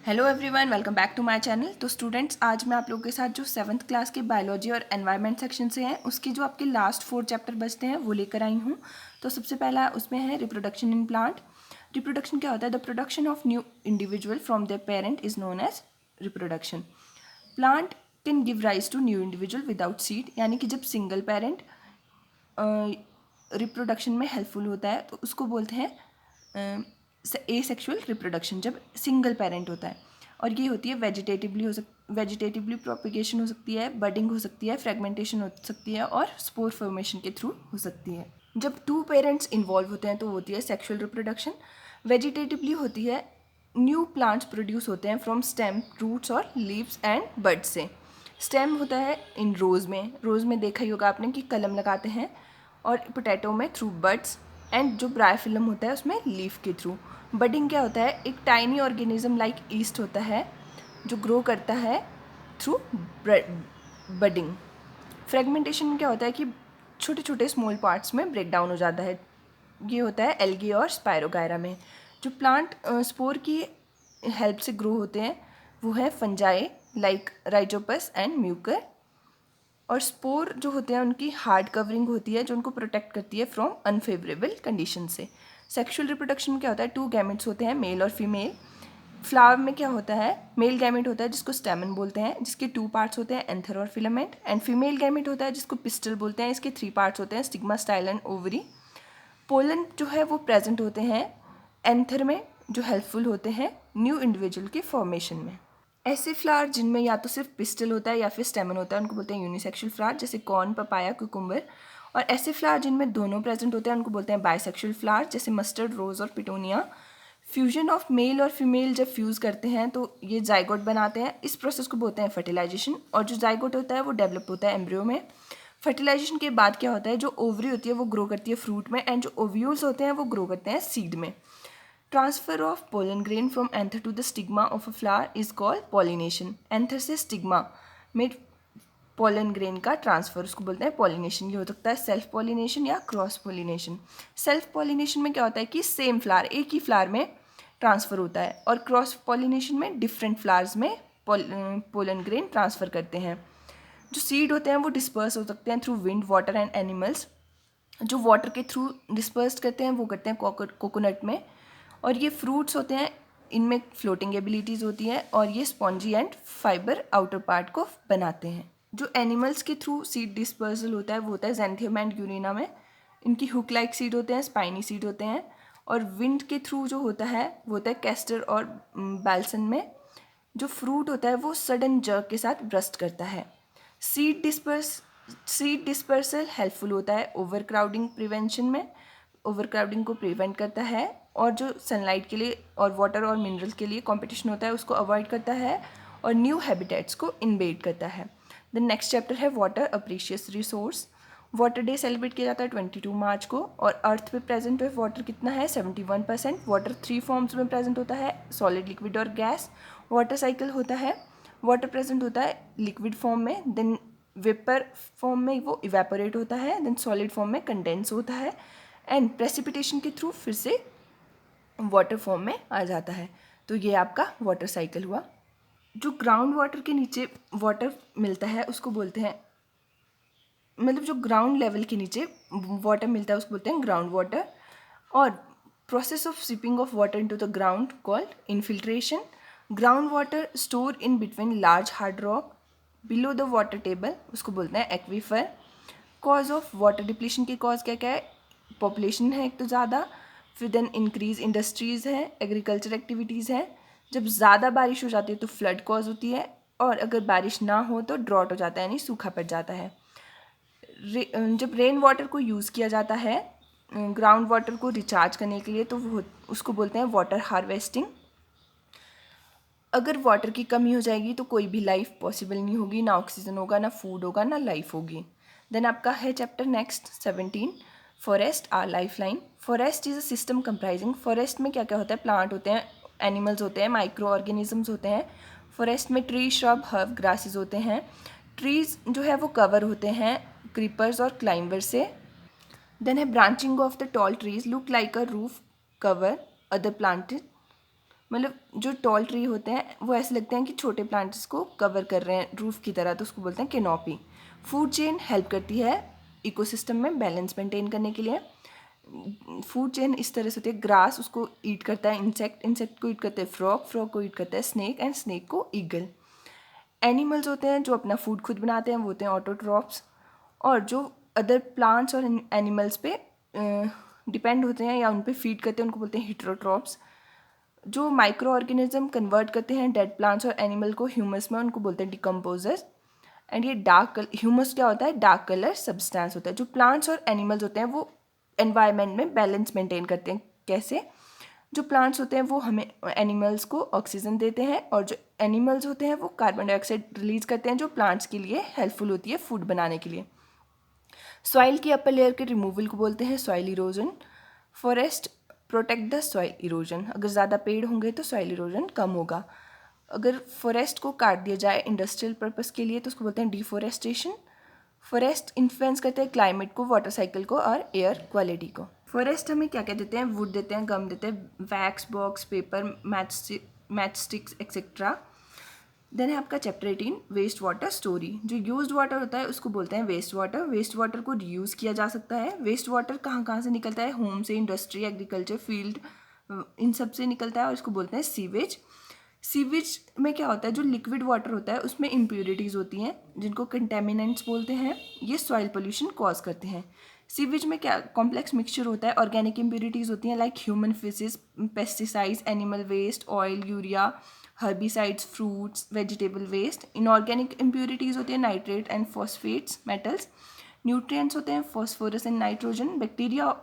Hello everyone, welcome back to my channel. तो students, आज मैं आप लोगों के साथ जो 7th क्लास के बायोलॉजी और एनवायरनमेंट सेक्शन से हैं उसके जो आपके लास्ट 4 चैप्टर बचते हैं वो लेकर आई हूँ। तो सबसे पहला उसमें है रिप्रोडक्शन इन प्लांट। रिप्रोडक्शन क्या होता है? The production of new individual from their parent is known as reproduction. Plant can give rise to new individual without seed, यानी कि जब सिंगल पेरेंट रिप्रोडक्शन में हेल्पफुल होता है तो उसको बोलते हैं एसेक्सुअल रिप्रोडक्शन, जब सिंगल पेरेंट होता है। और ये होती है वेजिटेटिवली प्रोपिगेशन हो सकती है, बडिंग हो सकती है, फ्रेगमेंटेशन हो सकती है और स्पोर फॉर्मेशन के थ्रू हो सकती है। जब 2 पेरेंट्स इन्वॉल्व होते हैं तो होती है सेक्सुअल रिप्रोडक्शन। वेजिटेटिवली होती है, न्यू प्लांट्स प्रोड्यूस होते हैं फ्रॉम स्टेम, रूट्स और लीव्स एंड बड्स से। स्टेम होता है इन रोज़ में देखा ही होगा आपने कि कलम लगाते हैं, और पोटैटो में थ्रू बड्स, एंड जो ब्रायोफिलम होता है उसमें लीफ के थ्रू। बडिंग क्या होता है? एक टाइनी ऑर्गेनिज्म लाइक ईस्ट होता है जो ग्रो करता है थ्रू बडिंग। फ्रेगमेंटेशन में क्या होता है कि छोटे छोटे स्मॉल पार्ट्स में ब्रेक डाउन हो जाता है। ये होता है एल्गी और स्पायरोगायरा में। जो प्लांट स्पोर की हेल्प से ग्रो होते हैं वो है fungi like Rhizopus and Mucor. और स्पोर जो होते हैं उनकी हार्ड कवरिंग होती है जो उनको प्रोटेक्ट करती है फ्रॉम अनफेवरेबल कंडीशन से। सेक्सुअल रिप्रोडक्शन में क्या होता है? 2 गैमेट्स होते हैं, मेल और फीमेल। फ्लावर में क्या होता है? मेल गैमेट होता है जिसको स्टेमन बोलते हैं, जिसके 2 पार्ट्स होते हैं, एंथर और फिलामेंट। एंड फीमेल गैमेट होता है जिसको पिस्टल बोलते हैं, इसके 3 पार्ट्स होते हैं, stigma, style and ovary. Pollen जो है वो प्रेजेंट होते हैं एंथर में, जो हेल्पफुल होते हैं न्यू इंडिविजुअल के फॉर्मेशन में। ऐसे फ्लावर जिनमें या तो सिर्फ पिस्टल होता है या फिर स्टेमन होता है उनको बोलते हैं यूनिसेक्सुअल फ्लावर, जैसे कॉर्न, पपाया, कुकुम्बर। और ऐसे फ्लावर जिनमें दोनों प्रेजेंट होते हैं उनको बोलते हैं बाइसेक्सुअल फ्लावर, जैसे मस्टर्ड, रोज और पिटोनिया। फ्यूजन ऑफ मेल और फीमेल जब फ्यूज़ करते हैं तो ये जाइगोट बनाते हैं, इस प्रोसेस को बोलते हैं फर्टिलाइजेशन। और जो जाइगोट होता है वो डेवलप होता है एम्ब्रियो में। फर्टिलाइजेशन के बाद क्या होता है? जो ओवरी होती है वो ग्रो करती है फ्रूट में, एंड जो ओव्यूल्स होते हैं वो ग्रो करते हैं सीड में। Transfer of pollen grain from anther to the stigma of a flower is called pollination. Anther से स्टिग्मा में पोलन ग्रेन का ट्रांसफर, उसको बोलते हैं पॉलिनेशन। ये हो सकता है सेल्फ पॉलिनेशन या क्रॉस पॉलिनेशन। सेल्फ पॉलिनेशन में क्या होता है कि सेम फ्लावर, एक ही फ्लावर में ट्रांसफ़र होता है, और क्रॉस पॉलिनेशन में डिफरेंट फ्लावर्स में पोलन ग्रेन ट्रांसफ़र करते हैं। जो सीड होते हैं वो डिस्पर्स हो सकते हैं through wind, water and animals. जो वाटर के थ्रू डिस्पर्स करते हैं वो करते हैं कोकोनट में। और ये फ्रूट्स होते हैं, इनमें फ्लोटिंग एबिलिटीज़ होती है, और ये spongy and fibre outer part को बनाते हैं। जो एनिमल्स के थ्रू सीड डिस्पर्सल होता है वो होता है ज़ैंथियम एंड यूरेना में। इनकी हुक लाइक सीड होते हैं, स्पाइनी सीड होते हैं। और विंड के थ्रू जो होता है वो होता है कैस्टर और बैल्सन में। जो फ्रूट होता है वो सडन जर्क के साथ ब्रस्ट करता है। सीड डिस्पर्सल हेल्पफुल होता है ओवर क्राउडिंग प्रिवेंशन में, ओवर क्राउडिंग को प्रिवेंट करता है। और जो सनलाइट के लिए और वाटर और मिनरल्स के लिए कंपटीशन होता है उसको अवॉइड करता है, और न्यू हैबिटेट्स को इन्वेड करता है। द नेक्स्ट चैप्टर है वाटर, अ precious resource. Water day celebrate किया जाता है 22 मार्च को। और अर्थ पे प्रेजेंट हुए वाटर कितना है? 71%। वाटर 3 फॉर्म्स में प्रेजेंट होता है, सॉलिड, लिक्विड और गैस। वाटर साइकिल होता है, वाटर प्रेजेंट होता है लिक्विड फॉर्म में, देन वेपर फॉर्म में वो इवेपोरेट होता है, देन सॉलिड फॉर्म में कंडेंस होता है, एंड प्रेसिपिटेशन के थ्रू फिर से वाटर फॉर्म में आ जाता है। तो ये आपका वाटर साइकिल हुआ। जो ग्राउंड वाटर के नीचे वाटर मिलता है उसको बोलते हैं, मतलब जो ग्राउंड लेवल के नीचे वाटर मिलता है उसको बोलते हैं ग्राउंड वाटर। और process of sipping of water into the ground called infiltration. Ground water store in between large hard rock below the water table, उसको बोलते हैं aquifer. Cause of water depletion के कॉज क्या क्या है? पॉपुलेशन है एक तो ज़्यादा, फिर देन इंक्रीज इंडस्ट्रीज़ है, एग्रीकल्चर एक्टिविटीज़ है। जब ज़्यादा बारिश हो जाती है तो फ्लड कॉज होती है, और अगर बारिश ना हो तो ड्रॉट हो जाता है, यानी सूखा पड़ जाता है। जब रेन वाटर को यूज़ किया जाता है ग्राउंड वाटर को रिचार्ज करने के लिए तो वो उसको बोलते हैं वाटर हार्वेस्टिंग। अगर वाटर की कमी हो जाएगी तो कोई भी लाइफ पॉसिबल नहीं होगी, ना ऑक्सीजन होगा, ना फूड होगा, ना लाइफ होगी। देन आपका है chapter next 17, forest our life line. Forest is a system comprising, forest में क्या क्या होता है? प्लांट होते हैं, एनिमल्स होते हैं, माइक्रो ऑर्गेनिजम्स होते हैं। फॉरेस्ट में ट्री, श्रब, हर्ब, ग्रासेस होते हैं। ट्रीज जो है वो कवर होते हैं क्रीपर्स और क्लाइंबर से। देन है branching of the tall trees look like a roof cover other planted मतलब जो टॉल ट्री होते हैं वो ऐसे लगते हैं कि छोटे प्लांट्स को कवर कर रहे हैं रूफ की तरह, तो उसको बोलते हैं कैनोपी। फूड चेन हेल्प करती है इकोसिस्टम में बैलेंस मेंटेन करने के लिए। फूड चेन इस तरह से होती है, ग्रास उसको ईट करता है इंसेक्ट, इंसेक्ट को ईट करते हैं फ्रॉग, फ्रॉग को ईट करता है स्नेक एंड स्नेक को ईगल। एनिमल्स होते हैं जो अपना फूड खुद बनाते हैं, वो होते हैं ऑटोट्रॉफ्स। और जो अदर प्लांट्स और एनिमल्स पे डिपेंड होते हैं या उन पे फीड करते हैं उनको बोलते हैं हिट्रोट्रॉफ्स। जो माइक्रो ऑर्गेनिज्म कन्वर्ट करते हैं डेड प्लांट्स और एनिमल को ह्यूमस में, उनको बोलते हैं डिकम्पोजर्स। एंड ये ह्यूमस क्या होता है, डार्क कलर सब्सटेंस होता है। जो प्लांट्स और एनिमल्स होते हैं वो एनवायरनमेंट में बैलेंस मेंटेन करते हैं। कैसे? जो प्लांट्स होते हैं वो हमें एनिमल्स को ऑक्सीजन देते हैं, और जो एनिमल्स होते हैं वो कार्बन डाइऑक्साइड रिलीज करते हैं जो प्लांट्स के लिए हेल्पफुल होती है फूड बनाने के लिए। सॉइल की अपर लेयर के रिमूवल को बोलते हैं soil erosion. Forest protect the soil erosion, अगर ज़्यादा पेड़ होंगे तो सॉइल इरोजन कम होगा। अगर फॉरेस्ट को काट दिया जाए इंडस्ट्रियल पर्पस के लिए तो उसको बोलते हैं डिफॉरेस्टेशन। फॉरेस्ट इन्फ्लुएंस करते हैं क्लाइमेट को, वाटर साइकिल को और एयर क्वालिटी को। फॉरेस्ट हमें क्या क्या देते हैं, वुड देते हैं, गम देते हैं, wax, box, paper, match sticks etcetera. Then है आपका चैप्टर 18 वेस्ट वाटर स्टोरी। जो यूज्ड वाटर होता है उसको बोलते हैं वेस्ट वाटर। वेस्ट वाटर को रीयूज़ किया जा सकता है। वेस्ट वाटर कहाँ कहाँ से निकलता है, होम से, इंडस्ट्री, एग्रीकल्चर, फील्ड, इन सब से निकलता है और इसको बोलते हैं सीवेज। सीवेज में क्या होता है, जो लिक्विड वाटर होता है उसमें इम्प्योरिटीज़ होती हैं जिनको कंटेमिनेंट्स बोलते हैं, ये सॉइल पोल्यूशन कॉज करते हैं। सीवेज में क्या कॉम्प्लेक्स मिक्सचर होता है, ऑर्गेनिक इम्प्योरिटीज़ होती हैं like human faeces, pesticides, animal waste, oil, urea, herbicides, fruits, vegetable waste. Inorganic impurities होती है nitrate and phosphates, metals. Nutrients होते हैं फॉस्फोरस एंड नाइट्रोजन। बैक्टीरिया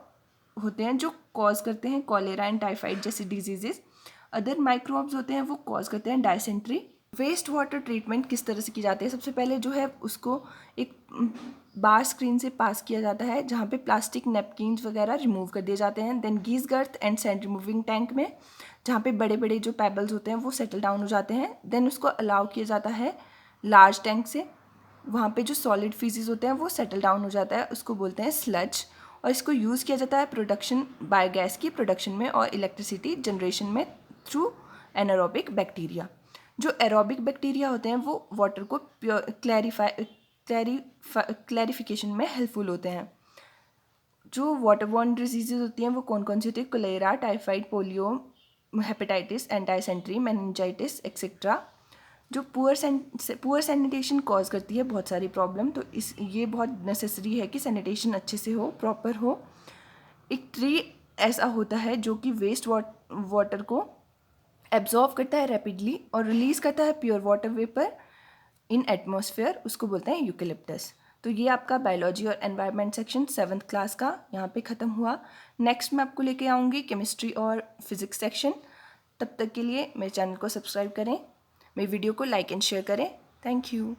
होते हैं जो कॉज करते हैं कॉलेरा एंड टाइफाइड जैसी डिजीजेस। अदर माइक्रोब्स होते हैं वो कॉज करते हैं डायसेंट्री। वेस्ट वाटर ट्रीटमेंट किस तरह से की जाती है, सबसे पहले जो है उसको एक बार स्क्रीन से पास किया जाता है जहाँ पे प्लास्टिक नैपकिन्स वगैरह रिमूव कर दिए जाते हैं। Then grease grit and sand removing tank में, जहाँ पे बड़े बड़े जो पेबल्स होते हैं वो सेटल डाउन हो जाते हैं। देन उसको अलाउ किया जाता है लार्ज टैंक से, वहाँ पे जो सॉलिड फीसिस होते हैं वो सेटल डाउन हो जाता है, उसको बोलते हैं स्लज। और इसको यूज़ किया जाता है प्रोडक्शन, बायोगैस की प्रोडक्शन में और इलेक्ट्रिसिटी जनरेशन में थ्रू एनारोबिक बैक्टीरिया। जो एरोबिक बैक्टीरिया होते हैं वो वाटर को क्लैरिफिकेशन में हेल्पफुल होते हैं। जो वाटरबॉर्न डिजीजेज होती हैं वो कौन कौन सी होती है, cholera, typhoid, polio, hepatitis, dysentery, meningitis etcetera. जो पुअर सैनिटेशन कॉज करती है बहुत सारी प्रॉब्लम, तो ये बहुत नेसेसरी है कि सैनिटेशन अच्छे से हो, प्रॉपर हो। एक ट्री ऐसा होता है जो कि वेस्ट वाटर को एब्जॉर्व करता है रैपिडली और रिलीज करता है प्योर वाटर वेपर इन एटमॉस्फेयर, उसको बोलते हैं यूकेलिप्टस। तो ये आपका बायोलॉजी और एनवायरनमेंट सेक्शन 7th क्लास का यहाँ पे ख़त्म हुआ। नेक्स्ट मैं आपको लेके आऊँगी केमिस्ट्री और फिजिक्स सेक्शन। तब तक के लिए मेरे चैनल को सब्सक्राइब करें, मेरी वीडियो को लाइक एंड शेयर करें। Thank you.